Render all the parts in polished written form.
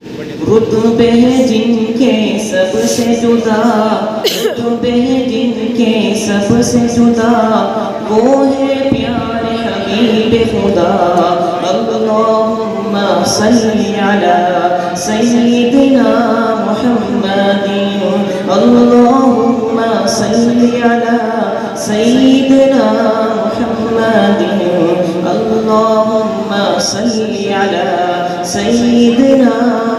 رتبے جن کے سب سے جدا، رتبے جن کے سب سے جدا، وہ ہے پیارے حبیب خدا۔ اللہم صلی علی سیدنا محمد، اللہم صلی علی سیدنا محمد، اللہم صلی علی سیدنا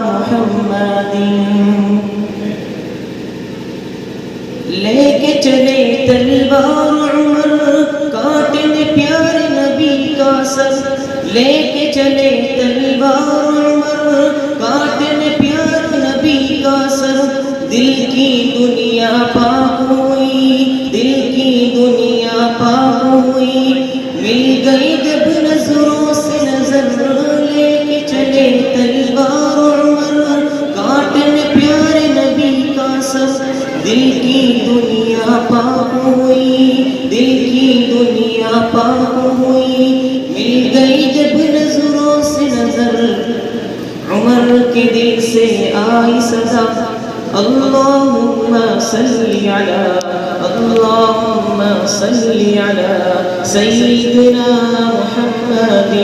محمد۔ لے کے چلے تلوار عمر، کاٹنے پیارے نبی کا سر، لے کے چلے تلوار عمر، کاٹنے پیارے نبی کا سر۔ دل کی دنیا پاک ہوئی، دل کی دنیا پاک ہوئی، مل گئی جب نظروں سے نظر، لے کے چلے تلوار عمر، کاٹنے پیارے نبی کا سر۔ دل کی دنیا پاک ہوئی، دل کی دنیا پاک ہوئی، مل گئی جب نظروں سے نظر، عمر کے دل سے آئی صدا۔ اللہم صلی علی، اللہم صلی علی سیدنا محمد،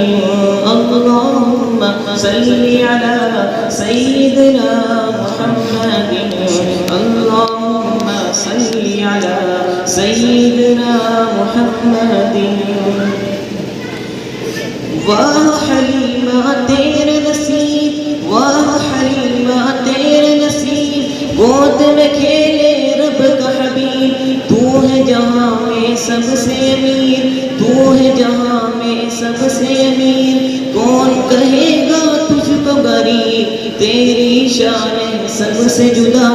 اللہم صلی علی سیدنا محمد، اللہم صلی علی سیدنا محمد۔ واہ حلیمہ تیرے نصیب، واہ حلیمہ تیرے نصیب، گود میں کھیلے رب کا حبیب۔ تو ہے جہاں میں سب سے امیر، تو ہے جہاں میں سب سے امیر، کون کہے گا تجھ کو غریب، تیری شان ہے سب سے جدا۔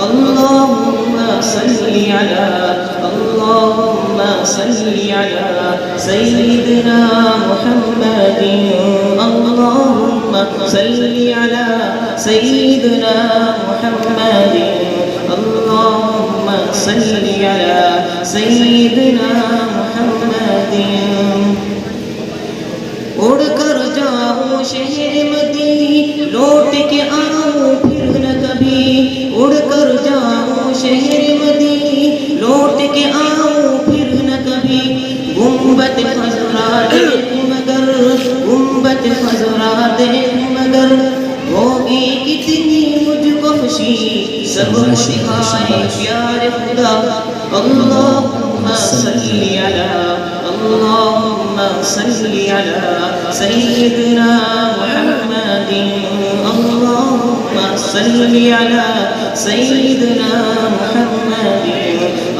اللہم صلی علی، اللہم صلی علی سیدنا محمد، اللہم صلی علی سیدنا محمد، اللہم صلی علی سیدنا محمد۔ اڑ کر جاؤں شہر مدی، لوٹ کے آؤں پھر نہ کبھی، اڑ کر جاؤں شہر مدی، لوٹ کے آؤں پھر نہ کبھی۔ گنبد خضرا دیکھ مگر، گنبد خضرا دیکھ مگر، ہوگی کتنی مجھ کو خوشی، سب دکھائے پیارے خدا۔ اللہم صلی علی، اللہم صلی علی سیدنا محمد، اللہم صلی علی سیدنا محمد،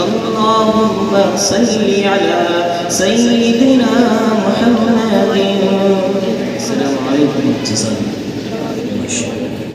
اللہم صلی علی سیدنا محمد۔